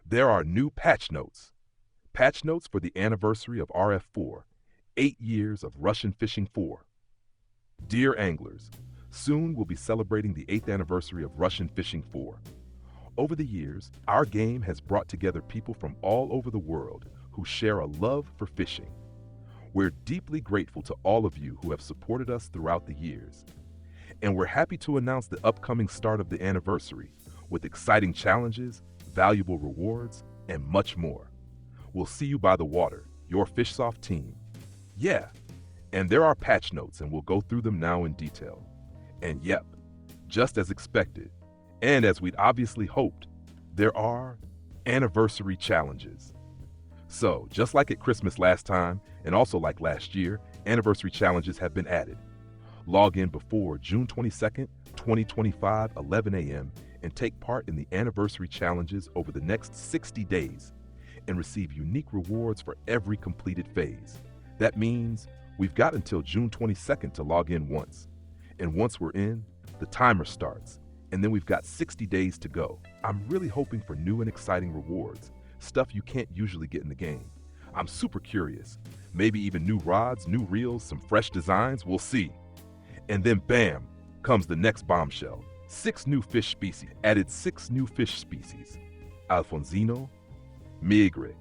There are new patch notes. Patch notes for the anniversary of RF4, 8 years of Russian Fishing 4. Dear anglers, soon we'll be celebrating the 8th anniversary of Russian Fishing 4. Over the years, our game has brought together people from all over the world who share a love for fishing. We're deeply grateful to all of you who have supported us throughout the years. And we're happy to announce the upcoming start of the anniversary with exciting challenges, valuable rewards, and much more. We'll see you by the water, your FishSoft team. Yeah, and there are patch notes and we'll go through them now in detail. And yep, just as expected, and as we'd obviously hoped, there are anniversary challenges. So, just like at Christmas last time, and also like last year, anniversary challenges have been added. Log in before June 22nd, 2025, 11 a.m. and take part in the anniversary challenges over the next 60 days and receive unique rewards for every completed phase. That means we've got until June 22nd to log in once. And once we're in, the timer starts, and then we've got 60 days to go. I'm really hoping for new and exciting rewards, stuff you can't usually get in the game. I'm super curious. Maybe even new rods, new reels, some fresh designs, we'll see. And then bam, comes the next bombshell. 6 new fish species. Added 6 new fish species. Alfonsino, Migre,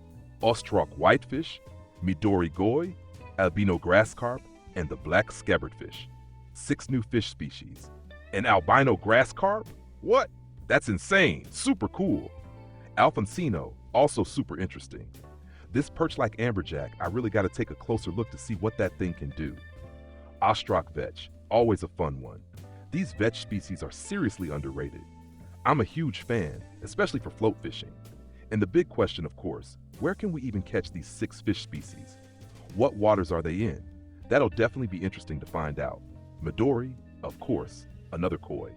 Ostrok whitefish, Midori goi, albino grass carp, and the black scabbardfish. 6 new fish species. An albino grass carp? What? That's insane. Super cool. Alfonsino, also super interesting. This perch-like amberjack, I really got to take a closer look to see what that thing can do. Ostrok vetch, always a fun one. These vetch species are seriously underrated. I'm a huge fan, especially for float fishing. And the big question, of course, where can we even catch these 6 fish species? What waters are they in? That'll definitely be interesting to find out. Midori, of course, another koi.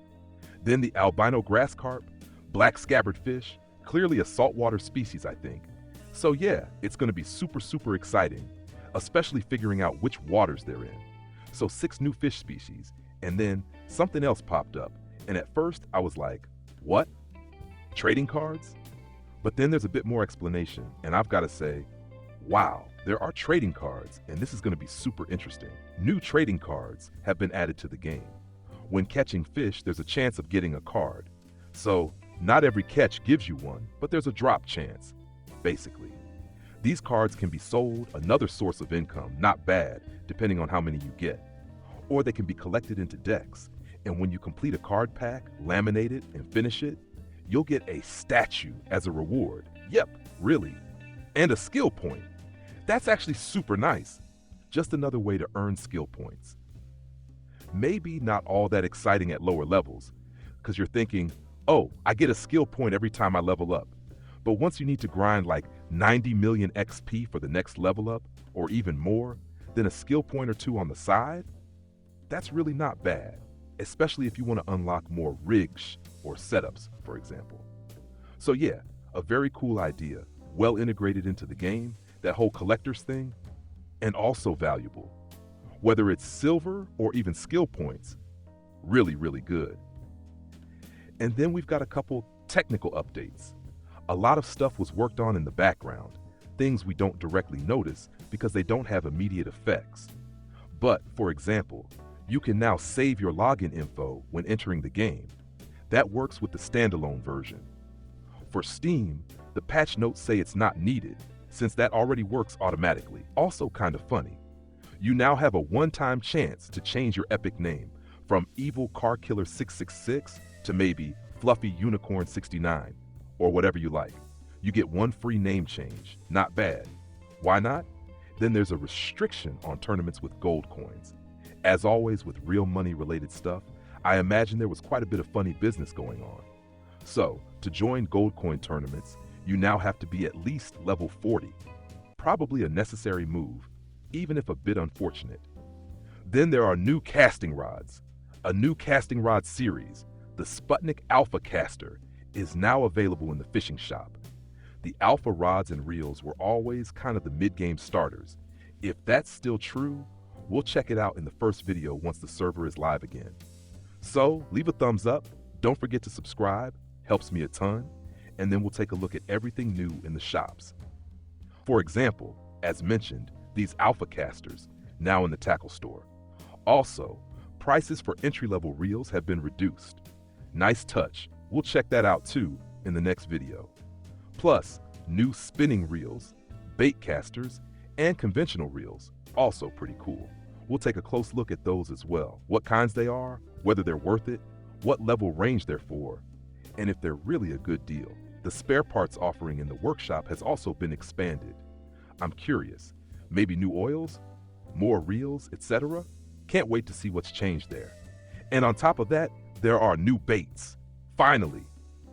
Then the albino grass carp, black scabbardfish, clearly a saltwater species, I think. So yeah, it's going to be super exciting, especially figuring out which waters they're in. So 6 new fish species, and then something else popped up, and at first I was like, what? Trading cards? But then there's a bit more explanation, and I've got to say, wow, there are trading cards, and this is going to be super interesting. New trading cards have been added to the game. When catching fish, there's a chance of getting a card. So, not every catch gives you one, but there's a drop chance, basically. These cards can be sold, another source of income, not bad, depending on how many you get. Or they can be collected into decks, and when you complete a card pack, laminate it, and finish it, you'll get a statue as a reward. Yep, really. And a skill point. That's actually super nice. Just another way to earn skill points. Maybe not all that exciting at lower levels, because you're thinking, oh, I get a skill point every time I level up. But once you need to grind like 90 million XP for the next level up, or even more, then a skill point or 2 on the side? That's really not bad, especially if you want to unlock more rigs or setups, for example. So yeah, a very cool idea, well integrated into the game, that whole collector's thing, and also valuable. Whether it's silver or even skill points, really good. And then we've got a couple technical updates. A lot of stuff was worked on in the background, things we don't directly notice because they don't have immediate effects. But, for example, you can now save your login info when entering the game. That works with the standalone version. For Steam, the patch notes say it's not needed, since that already works automatically. Also kind of funny. You now have a one-time chance to change your epic name from Evil Car Killer 666 to maybe Fluffy Unicorn 69, or whatever you like. You get 1 free name change. Not bad. Why not? Then there's a restriction on tournaments with gold coins. As always with real money related stuff, I imagine there was quite a bit of funny business going on. So, to join gold coin tournaments, you now have to be at least level 40. Probably a necessary move, even if a bit unfortunate. Then there are new casting rods. A new casting rod series, the Sputnik Alpha Caster, is now available in the fishing shop. The Alpha rods and reels were always kind of the mid-game starters. If that's still true, we'll check it out in the first video once the server is live again. So, leave a thumbs up, don't forget to subscribe, helps me a ton, and then we'll take a look at everything new in the shops. For example, as mentioned, these alpha casters, now in the tackle store. Also, prices for entry-level reels have been reduced. Nice touch. We'll check that out too in the next video. Plus, new spinning reels, bait casters, and conventional reels, also pretty cool. We'll take a close look at those as well, what kinds they are, whether they're worth it, what level range they're for, and if they're really a good deal. The spare parts offering in the workshop has also been expanded. I'm curious, maybe new oils, more reels, etc.? Can't wait to see what's changed there. And on top of that, there are new baits. Finally,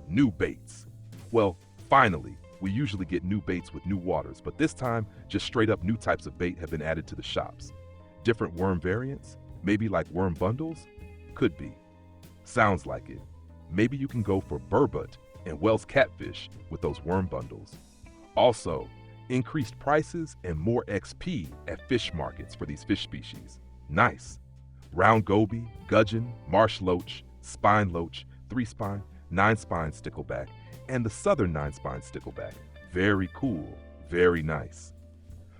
new baits. Well, finally, we usually get new baits with new waters, but this time, just straight up new types of bait have been added to the shops. Different worm variants, maybe like worm bundles? Could be. Sounds like it. Maybe you can go for burbot and Wells catfish with those worm bundles. Also, increased prices and more XP at fish markets for these fish species. Nice. Round goby, gudgeon, marsh loach, spine loach, 3-spine, 9-spine stickleback, and the southern 9-spine stickleback. Very cool, very nice.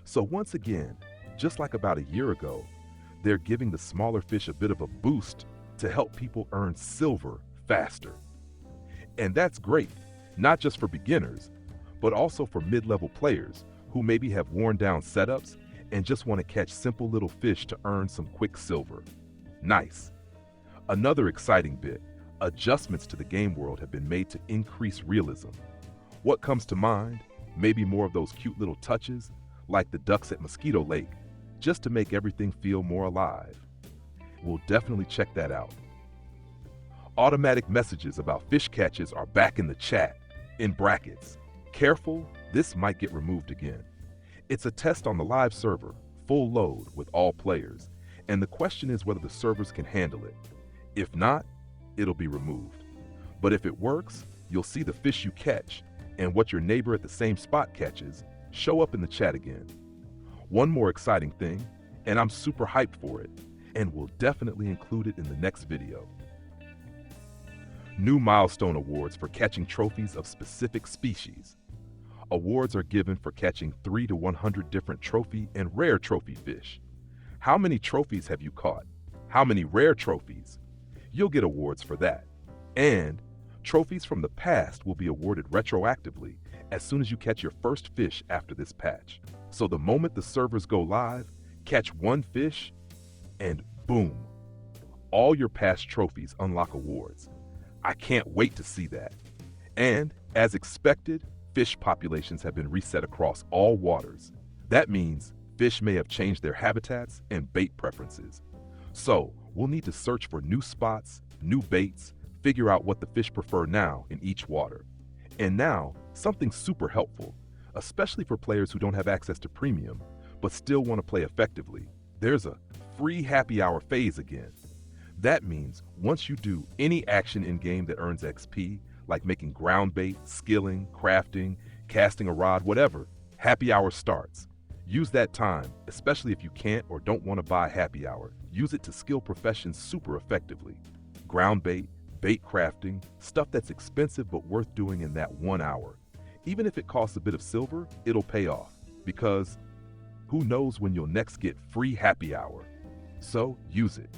So once again, just like about a year ago, they're giving the smaller fish a bit of a boost to help people earn silver faster. And that's great, not just for beginners, but also for mid-level players who maybe have worn down setups and just want to catch simple little fish to earn some quick silver. Nice. Another exciting bit, adjustments to the game world have been made to increase realism. What comes to mind? Maybe more of those cute little touches, like the ducks at Mosquito Lake, just to make everything feel more alive. We'll definitely check that out. Automatic messages about fish catches are back in the chat, in brackets. Careful, this might get removed again. It's a test on the live server, full load with all players, and the question is whether the servers can handle it. If not, it'll be removed. But if it works, you'll see the fish you catch and what your neighbor at the same spot catches show up in the chat again. One more exciting thing, and I'm super hyped for it, and we'll definitely include it in the next video. New Milestone Awards for catching trophies of specific species. Awards are given for catching 3 to 100 different trophy and rare trophy fish. How many trophies have you caught? How many rare trophies? You'll get awards for that. And trophies from the past will be awarded retroactively as soon as you catch your first fish after this patch. So the moment the servers go live, catch one fish, and boom, all your past trophies unlock awards. I can't wait to see that. And, as expected, fish populations have been reset across all waters. That means fish may have changed their habitats and bait preferences. So, we'll need to search for new spots, new baits, figure out what the fish prefer now in each water. And now, something super helpful, especially for players who don't have access to premium, but still want to play effectively. There's a free happy hour phase again. That means once you do any action in-game that earns XP, like making ground bait, skilling, crafting, casting a rod, whatever, happy hour starts. Use that time, especially if you can't or don't want to buy happy hour. Use it to skill professions super effectively. Ground bait, bait crafting, stuff that's expensive but worth doing in that 1 hour. Even if it costs a bit of silver, it'll pay off, because who knows when you'll next get free happy hour. So use it.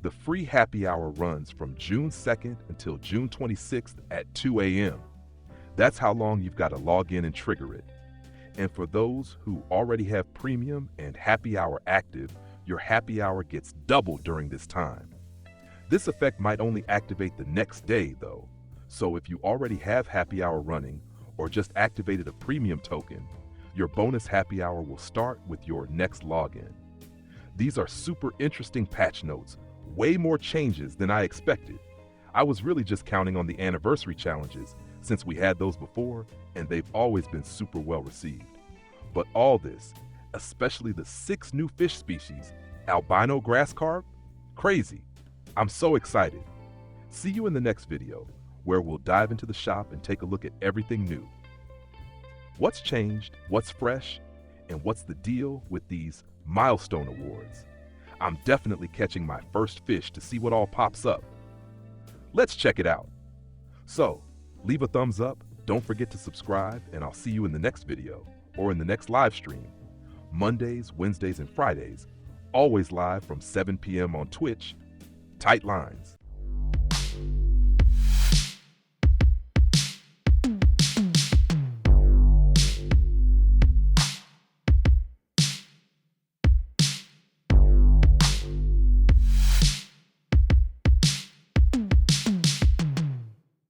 The free happy hour runs from June 2nd until June 26th at 2 a.m. That's how long you've got to log in and trigger it. And for those who already have premium and happy hour active, your happy hour gets doubled during this time. This effect might only activate the next day though, so if you already have happy hour running or just activated a premium token, your bonus happy hour will start with your next login. These are super interesting patch notes, way more changes than I expected. I was really just counting on the anniversary challenges since we had those before and they've always been super well received. But all this, especially the 6 new fish species, albino grass carp, crazy. I'm so excited. See you in the next video where we'll dive into the shop and take a look at everything new. What's changed, what's fresh, and what's the deal with these Milestone Awards? I'm definitely catching my first fish to see what all pops up. Let's check it out. So, leave a thumbs up, Don't forget to subscribe, and I'll see you in the next video or in the next live stream. Mondays, Wednesdays, and Fridays, always live from 7 p.m. on Twitch. Tight lines.